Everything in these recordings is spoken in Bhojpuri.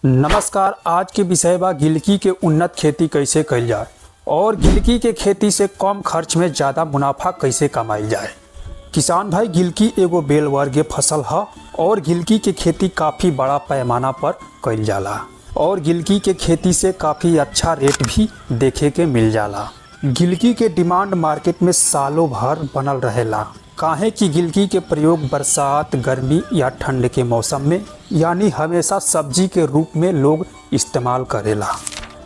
नमस्कार। आज के विषय बा गिलकी के उन्नत खेती कैसे कइल जाए और गिलकी के खेती से कम खर्च में ज़्यादा मुनाफा कैसे कमाइल जाए। किसान भाई, गिलकी एगो बेल वर्गीय फसल है और गिलकी के खेती काफ़ी बड़ा पैमाना पर कइल जाला और गिलकी के खेती से काफ़ी अच्छा रेट भी देखे के मिल जाला। गिलकी के डिमांड मार्केट में सालों भर बनल रहेला, काहे कि गिलकी के प्रयोग बरसात, गर्मी या ठंड के मौसम में यानी हमेशा सब्जी के रूप में लोग इस्तेमाल करेला।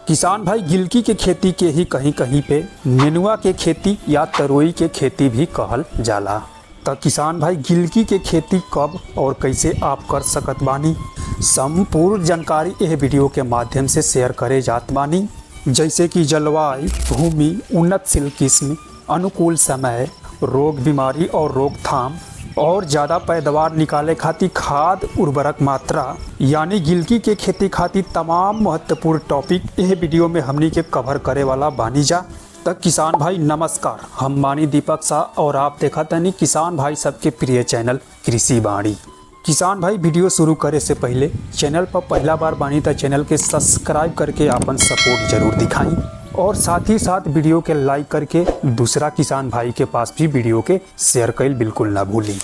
किसान भाई, गिलकी के खेती के ही कहीं कहीं पे नेनुआ के खेती या तरोई के खेती भी कहल जाला। तो किसान भाई, गिलकी के खेती कब और कैसे आप कर सकत बानी, संपूर्ण जानकारी यह वीडियो के माध्यम से शेयर करे जात बानी। जैसे कि जलवायु, भूमि, उन्नतशील किस्म, अनुकूल समय, रोग बीमारी और रोकथाम और ज़्यादा पैदावार निकाले खातिर खाद, उर्वरक मात्रा यानी गिलकी के खेती खातिर तमाम महत्वपूर्ण टॉपिक यह वीडियो में हमनी के कवर करे वाला बानी जा। तक किसान भाई नमस्कार, हम मानी दीपक शाह और आप देखा तनी किसान भाई सबके प्रिय चैनल कृषि वाणी। किसान भाई, वीडियो शुरू करे से पहले चैनल पर पहला बार बानी तो चैनल के सब्सक्राइब करके अपन सपोर्ट जरूर दिखाई और साथ ही साथ वीडियो के लाइक करके दूसरा किसान भाई के पास भी वीडियो के शेयर कइल बिल्कुल ना भूली।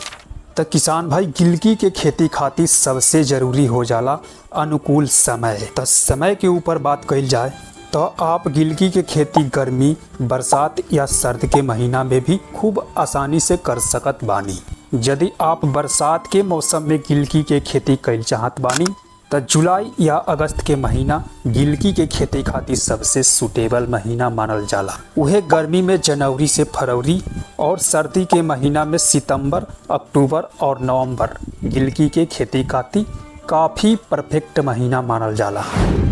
तो किसान भाई, गिलकी के खेती खातिर सबसे ज़रूरी हो जाला अनुकूल समय। तो समय के ऊपर बात कइल जाए तो आप गिलकी के खेती गर्मी, बरसात या सर्द के महीना में भी खूब आसानी से कर सकत बानी। यदि आप बरसात के मौसम में गिलकी के खेती कइल चाहत बानी तो जुलाई या अगस्त के महीना गिलकी के खेती खातिर सबसे सूटेबल महीना मानल जाला। उहे गर्मी में जनवरी से फरवरी और सर्दी के महीना में सितंबर, अक्टूबर और नवंबर गिलकी के खेती खातिर काफ़ी परफेक्ट महीना मानल जाला।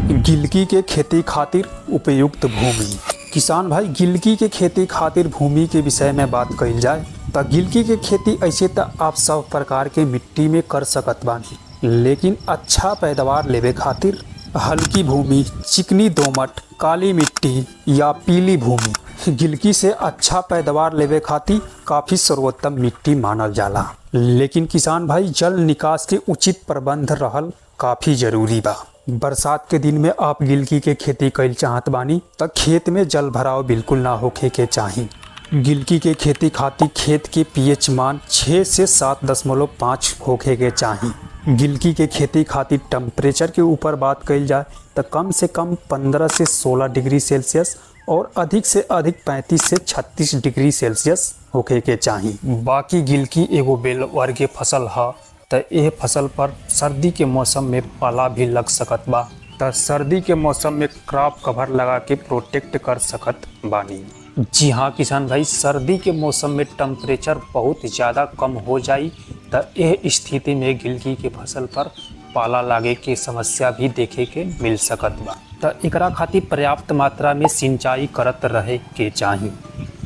गिलकी के खेती खातिर उपयुक्त भूमि। किसान भाई, गिलकी के खेती खातिर भूमि के विषय में बात कइल जाए तो गिलकी के खेती ऐसे तो आप सब प्रकार के मिट्टी में कर सकत बानी, लेकिन अच्छा पैदावार लेवे खातिर हल्की भूमि, चिकनी दोमट, काली मिट्टी या पीली भूमि गिलकी से अच्छा पैदावार लेवे खातिर काफ़ी सर्वोत्तम मिट्टी मानल जाला। लेकिन किसान भाई, जल निकास के उचित प्रबंध रहल काफ़ी जरूरी बा। बरसात के दिन में आप गिलकी के खेती कइल चाहत बानी तो खेत में जल भराव बिल्कुल ना होखे के चाही। गिलकी के खेती खातिर खेत के पीएच मान 6 से 7.5 होखे के चाही। गिलकी के खेती खातिर टेम्परेचर के ऊपर बात कइल जाए तो कम से कम 15 से 16 डिग्री सेल्सियस और अधिक से अधिक 35 से 36 डिग्री सेल्सियस होखे के चाही। बाकी गिलकी एगो बेल वर्गीय फसल है तो यह फसल पर सर्दी के मौसम में पाला भी लग सकत बा, तो सर्दी के मौसम में क्रॉप कवर लगा के प्रोटेक्ट कर सकत बानी। जी हाँ किसान भाई, सर्दी के मौसम में टेम्परेचर बहुत ज़्यादा कम हो जाई तो यह स्थिति में गिलकी के फसल पर पाला लागे के समस्या भी देखे के मिल सकत बा, तो एकरा खातिर पर्याप्त मात्रा में सिंचाई करत रहे के चाही।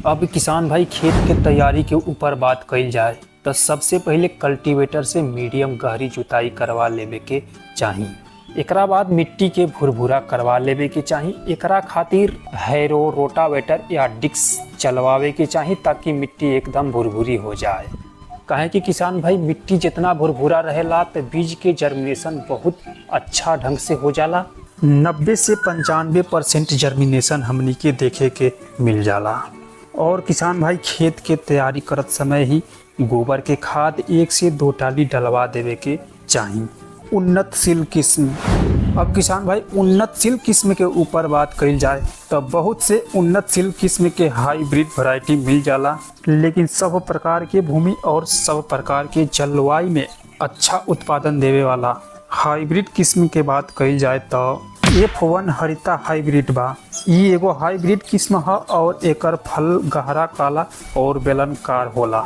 अब किसान भाई, खेत के तैयारी के ऊपर बात कइल जाए तो सबसे पहले कल्टीवेटर से मीडियम गहरी जुताई करवा लेवे के चाही। एकरा बाद मिट्टी के भुरभुरा करवा लेवे के चाही। एकरा खातिर हैरो, रोटावेटर या डिस्क चलवावे के चाही ताकि मिट्टी एकदम भुरभुरी हो जाए। काहे कि किसान भाई, मिट्टी जितना भुरभुरा रहेला तो बीज के जर्मिनेशन बहुत अच्छा ढंग से हो जाला। 90 से 95% जर्मिनेशन हमनी के देखे के मिल जाला। और किसान भाई, खेत के तैयारी करत समय ही गोबर के खाद 1 से 2 टाली डलवा देवे के चाही। उन्नतशील किस्म। अब किसान भाई, उन्नतशील किस्म के ऊपर बात कइल जाए तो बहुत से उन्नतशील किस्म के हाइब्रिड वैरायटी मिल जाला, लेकिन सब प्रकार के भूमि और सब प्रकार के जलवायु में अच्छा उत्पादन देवे वाला हाइब्रिड किस्म के बात कइल जाए तो F1 हरिता हाइब्रिड बा। ई एगो हाइब्रिड किस्म है और एकर फल गहरा काला और बेलनकार होला।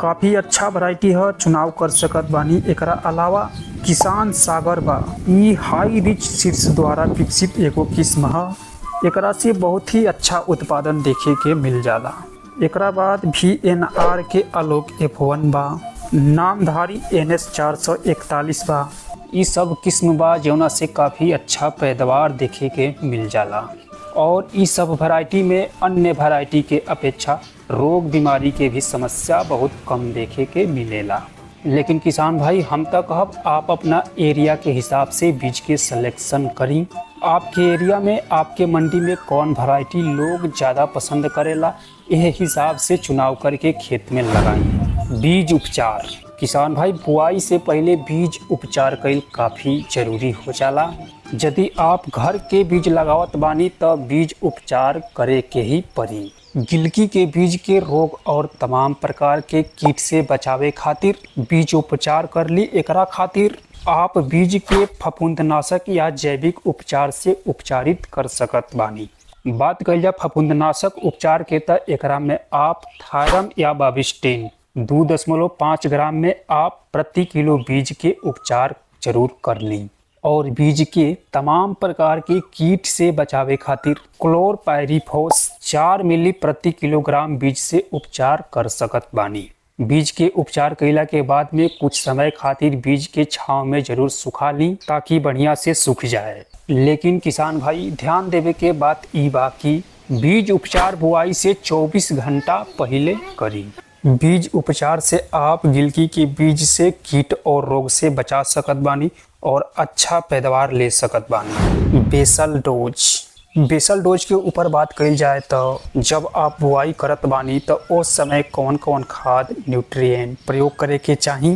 काफ़ी अच्छा वैरायटी है, चुनाव कर सकत बानी। एकरा अलावा किसान सागर बा। ई हाई रिच सीड्स द्वारा विकसित एगो किस्म है, एकरा से बहुत ही अच्छा उत्पादन देखे के मिल जाला। एकरा बाद VNR के आलोक F1 बा। नामधारी NS 441 बा। ई सब किस्म बा जौना से काफ़ी अच्छा पैदावार देखे के मिल जाला और इस सब वैरायटी में अन्य वैरायटी के अपेक्षा रोग बीमारी के भी समस्या बहुत कम देखे के मिलेला। लेकिन किसान भाई हम तक कहब आप अपना एरिया के हिसाब से बीज के सिलेक्शन करी। आपके एरिया में आपके मंडी में कौन वैरायटी लोग ज़्यादा पसंद करेला, यह हिसाब से चुनाव करके खेत में लगाई। बीज उपचार। किसान भाई बुआई से पहले बीज उपचार कईल काफ़ी ज़रूरी हो जाला। यदि आप घर के बीज लगावत बानी तो बीज उपचार करे के ही पड़ी। गिलकी के बीज के रोग और तमाम प्रकार के कीट से बचावे खातिर बीज उपचार कर ली। एकरा खातिर आप बीज के फफूंदनाशक या जैविक उपचार से उपचारित कर सकत बानी। बात कइल जा फफूंदनाशक उपचार के त एकरा में आप थायरम या बाविस्टिन 2.5 ग्राम में आप प्रति किलो बीज के उपचार जरूर कर ली। और बीज के तमाम प्रकार के कीट से बचावे खातिर क्लोरपायरीफॉस 4 मिली प्रति किलोग्राम बीज से उपचार कर सकत बानी। बीज के उपचार कइला के बाद में कुछ समय खातिर बीज के छांव में जरूर सुखा ली ताकि बढ़िया से सूख जाए। लेकिन किसान भाई ध्यान देवे के बात ई बा कि बीज उपचार बुआई से 24 घंटा पहले करी। बीज उपचार से आप गिलकी के बीज से कीट और रोग से बचा सकत बानी और अच्छा पैदावार ले सकत बानी। बेसल डोज के ऊपर बात कइल जाए तो जब आप बुआई करत बानी तो उस समय कौन कौन खाद न्यूट्रिएंट प्रयोग करे के चाही।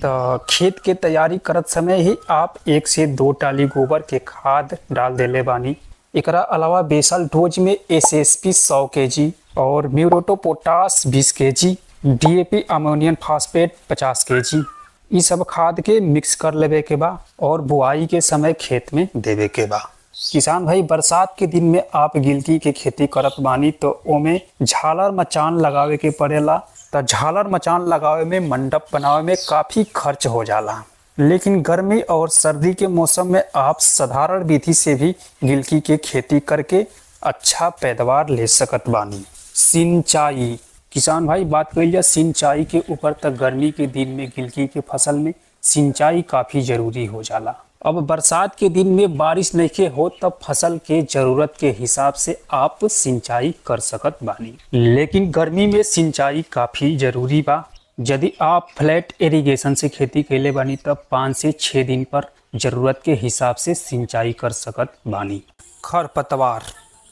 तो खेत के तैयारी करत समय ही आप 1 से 2 टाली गोबर के खाद डाल देले बानी। एकरा अलावा बेसल डोज में एसएसपी 100 kg और muriate of potash 20 kg, DAP ammonium phosphate 50 kg ये सब खाद के मिक्स कर लेवे के बा और बुआई के समय खेत में देवे के बा। किसान भाई बरसात के दिन में आप गिलकी के खेती करत बानी तो ओमे झालर मचान लगावे के पड़ेला। तो झालर मचान लगावे में मंडप बनावे में काफ़ी खर्च हो जाला। लेकिन गर्मी और सर्दी के मौसम में आप साधारण विधि से भी गिलकी के खेती करके अच्छा पैदावार ले सकत बानी। सिंचाई। किसान भाई बात कइल जाए सिंचाई के ऊपर तक गर्मी के दिन में गिलकी के फसल में सिंचाई काफ़ी ज़रूरी हो जाला। अब बरसात के दिन में बारिश नहीं हो तब फसल के ज़रूरत के हिसाब से आप सिंचाई कर सकत बानी। लेकिन गर्मी में सिंचाई काफ़ी ज़रूरी बा। यदि आप फ्लैट इरिगेशन से खेती कैले बानी तब 5 से 6 दिन पर ज़रूरत के हिसाब से सिंचाई कर सकत बानी।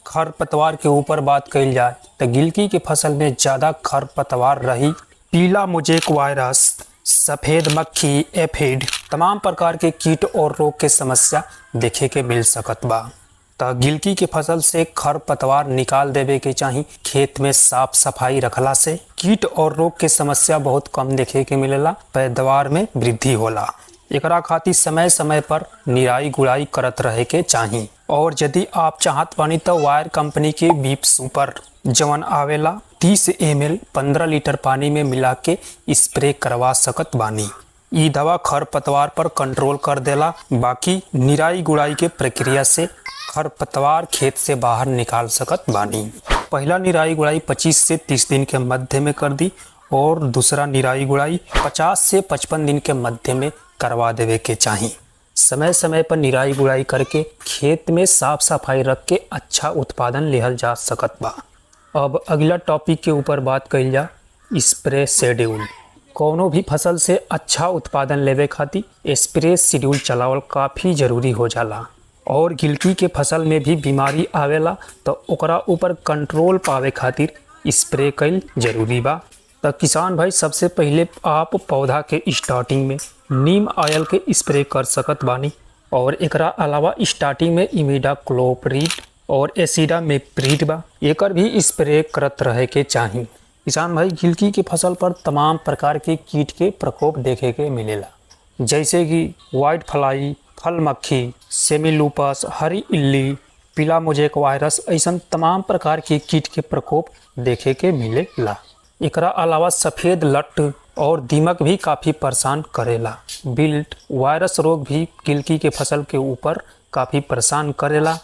खरपतवार के ऊपर बात कइल जाए तो गिलकी के फसल में ज़्यादा खरपतवार रही। पीला मोजेक वायरस, सफ़ेद मक्खी, एफिड तमाम प्रकार के कीट और रोग के समस्या देखे के मिल सकत बा। तो गिलकी के फसल से खरपतवार निकाल देवे के चाही। खेत में साफ सफाई रखला से कीट और रोग के समस्या बहुत कम देखे के मिलेला, पैदावार में वृद्धि होला। एकरा खातिर समय समय पर निराई गुड़ाई करत रहे के चाही। और यदि आप चाहत बानी तो वायर कंपनी के बीप सुपर जवन आवेला 30 ml 15 लीटर पानी में मिला के स्प्रे करवा सकत बानी। ई दवा खरपतवार पर कंट्रोल कर देला। बाकी निराई गुड़ाई के प्रक्रिया से खरपतवार खेत से बाहर निकाल सकत बानी। पहला निराई गुड़ाई 25 से 30 दिन के मध्य में कर दी और दूसरा निराई गुड़ाई 50 से 55 दिन के मध्य में करवा देवे के चाही। समय समय पर निराई गुड़ाई करके खेत में साफ सफाई रख के अच्छा उत्पादन लेहल जा सकत बा। अब अगला टॉपिक के ऊपर बात कइल जा स्प्रे शेड्यूल। कौनो भी फसल से अच्छा उत्पादन लेवे खातिर स्प्रे शेड्यूल चलावल काफ़ी ज़रूरी हो जाला। और गिलकी के फसल में भी बीमारी आवेला तो ओकरा ऊपर कंट्रोल पावे खातिर स्प्रे कईल जरूरी बा। तो किसान भाई सबसे पहले आप पौधा के स्टार्टिंग में नीम ऑयल के स्प्रे कर सकत बानी। और एकरा अलावा स्टार्टिंग में इमिडाक्लोप्रिड और एसिडामेप्रिड बा, एकर भी स्प्रे करत रहे के चाही। किसान भाई गिलकी के फसल पर तमाम प्रकार के कीट के प्रकोप देखे के मिलेला, जैसे कि वाइट फ्लाई, फल मक्खी, सेमीलूपस, हरी इल्ली, पीला मोजेक वायरस ऐसा तमाम प्रकार के कीट के प्रकोप देखे के मिलेला। एकरा अलावा सफ़ेद लट और दीमक भी काफ़ी परेशान करेला। बिल्ट वायरस रोग भी गिलकी के फसल के ऊपर काफ़ी परेशान करेला।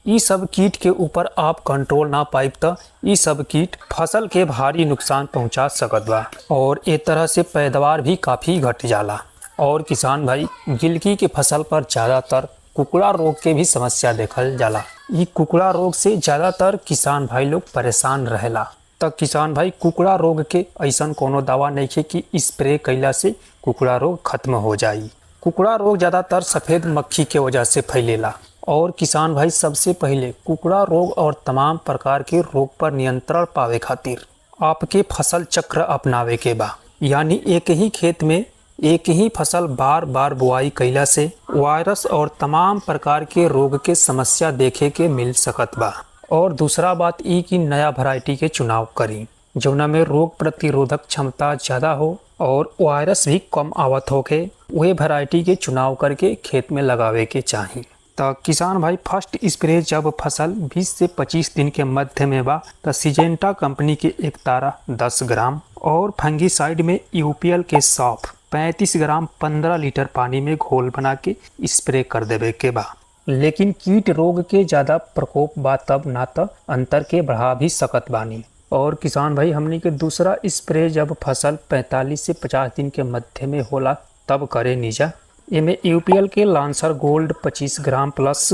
ये सब कीट के ऊपर आप कंट्रोल ना पाइब तो ये सब कीट फसल के भारी नुकसान पहुंचा सकत बा और ए तरह से पैदावार भी काफ़ी घट जाला। और किसान भाई गिलकी के फसल पर ज़्यादातर कुकुड़ा रोग के भी समस्या देखल जाला। ये कुकुड़ा रोग से ज़्यादातर किसान भाई लोग परेशान रहेला। त किसान भाई कुकड़ा रोग के ऐसन कोनो दवा नहीं है कि स्प्रे कैला से कुकड़ा रोग खत्म हो जाई। कुकड़ा रोग ज़्यादातर सफ़ेद मक्खी के वजह से फैलेला और किसान भाई सबसे पहले कुकड़ा रोग और तमाम प्रकार के रोग पर नियंत्रण पावे खातिर आपके फसल चक्र अपनावे के बा। यानी एक ही खेत में एक ही फसल बार बार बुआई कैला से वायरस और तमाम प्रकार के रोग के समस्या देखे के मिल सकत बा। और दूसरा बात ई कि नया वैरायटी के चुनाव करी जौना में रोग प्रतिरोधक क्षमता ज़्यादा हो और वायरस भी कम आवत होके वही वैरायटी के चुनाव करके खेत में लगावे के चाही। तो किसान भाई फर्स्ट स्प्रे जब फसल 20 से 25 दिन के मध्य में बा तो सिजेंटा कंपनी के एक तारा 10 ग्राम और फंगीसाइड में यूपीएल के सॉफ 35 ग्राम 15 लीटर पानी में घोल बना के स्प्रे कर देवे के बा। लेकिन कीट रोग के ज़्यादा प्रकोप बा तब ना तो अंतर के बढ़ा भी सकत बानी। और किसान भाई हमनी के दूसरा स्प्रे जब फसल 45 से 50 दिन के मध्य में होला तब करे नीजा। इनमें यूपीएल के लांसर गोल्ड 25 ग्राम प्लस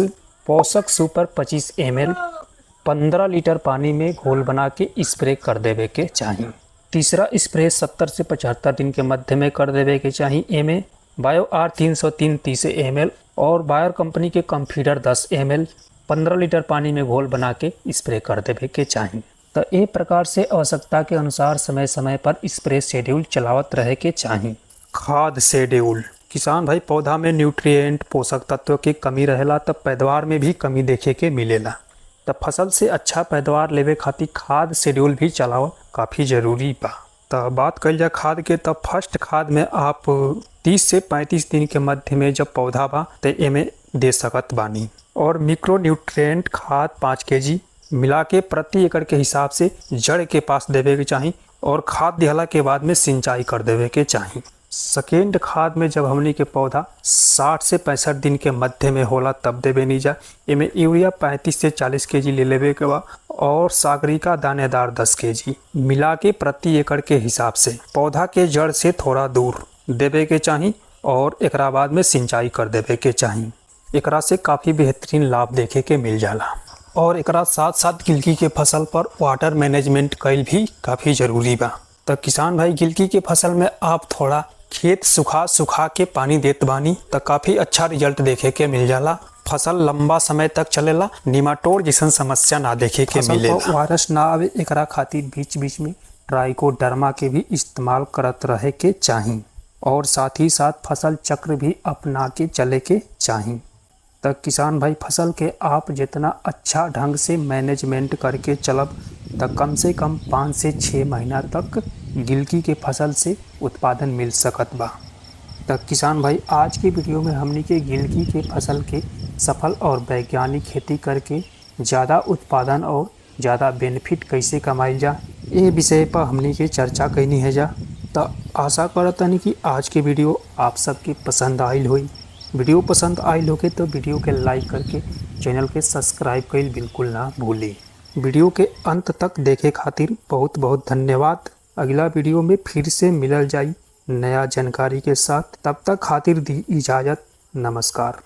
पोषक सुपर 25 ml 15 लीटर पानी में घोल बना के स्प्रे कर देवे के चाहिए। तीसरा स्प्रे 70 से 75 दिन के मध्य में कर देवे के चाहिए। इनमें बायो आर 303 30 ml और बायर कंपनी के कम्फीडर 10 ml 15 लीटर पानी में घोल बना के स्प्रे कर देवे के चाहिए। तो एक प्रकार से आवश्यकता के अनुसार समय समय पर स्प्रे शेड्यूल चलावत रहे के चाहिए। खाद शेड्यूल किसान भाई पौधा में न्यूट्रिएंट पोषक तत्व की कमी रहेला तब पैदावार में भी कमी देखे के मिलेला। तब फसल से अच्छा पैदावार लेवे खातिर खाद शेड्यूल भी चलावल काफ़ी ज़रूरी बा। तो बात कल जाए खाद के तब फर्स्ट खाद में आप 30 से 35 दिन के मध्य में जब पौधा बा तो एमे दे सकत बानी। और मिक्रो न्यूट्रिएंट खाद 5 kg मिला के प्रति एकड़ के हिसाब से जड़ के पास देवे के चाहिए और खाद दिहला के बाद में सिंचाई कर देवे के चाहिए। सेकेंड खाद में जब हमनी के पौधा 60 से 65 दिन के मध्य में होला तब देवे नीजा। इमें यूरिया 35 से 40 kg ले लेवे के बा और सागरिका दानेदार 10 kg मिला के प्रति एकड़ के हिसाब से पौधा के जड़ से थोड़ा दूर देवे के चाहिए और एकरा बाद में सिंचाई कर देवे के चाहिए। एकरा से काफ़ी बेहतरीन लाभ देखे के मिल जाला। और एकरा साथ साथ गिलकी के फसल पर वाटर मैनेजमेंट कईल भी काफ़ी ज़रूरी बा। तो किसान भाई गिलकी के फसल में आप थोड़ा खेत सुखा सुखा के पानी देत बानी तो काफ़ी अच्छा रिजल्ट देखे के मिल जाला। फसल लंबा समय तक चलेला, निमाटोड जैसन समस्या ना देखे के मिलेला। वायरस ना आवे एकरा खातिर बीच बीच में ट्राइकोडर्मा के भी इस्तेमाल करत रहे के चाहिए और साथ ही साथ फसल चक्र भी अपना के चले के चाहिए। तो किसान भाई फसल के आप जितना अच्छा ढंग से मैनेजमेंट करके चलब तो कम से कम 5 से 6 महीना तक गिलकी के फसल से उत्पादन मिल सकत बा। तो किसान भाई आज की वीडियो में हमनी के गिलकी के फसल के सफल और वैज्ञानिक खेती करके ज़्यादा उत्पादन और ज़्यादा बेनिफिट कैसे कमाई जा ये विषय पर हमनी के चर्चा कैनी है जा। तो आशा करतनी कि आज की वीडियो आप सबके पसंद आयल हुई। वीडियो पसंद आयल होके तो वीडियो के लाइक करके चैनल के सब्सक्राइब कईल बिल्कुल ना भूली। वीडियो के अंत तक देखे खातिर बहुत बहुत धन्यवाद। अगला वीडियो में फिर से मिलल जाई नया जानकारी के साथ। तब तक खातिर दी इजाज़त। नमस्कार।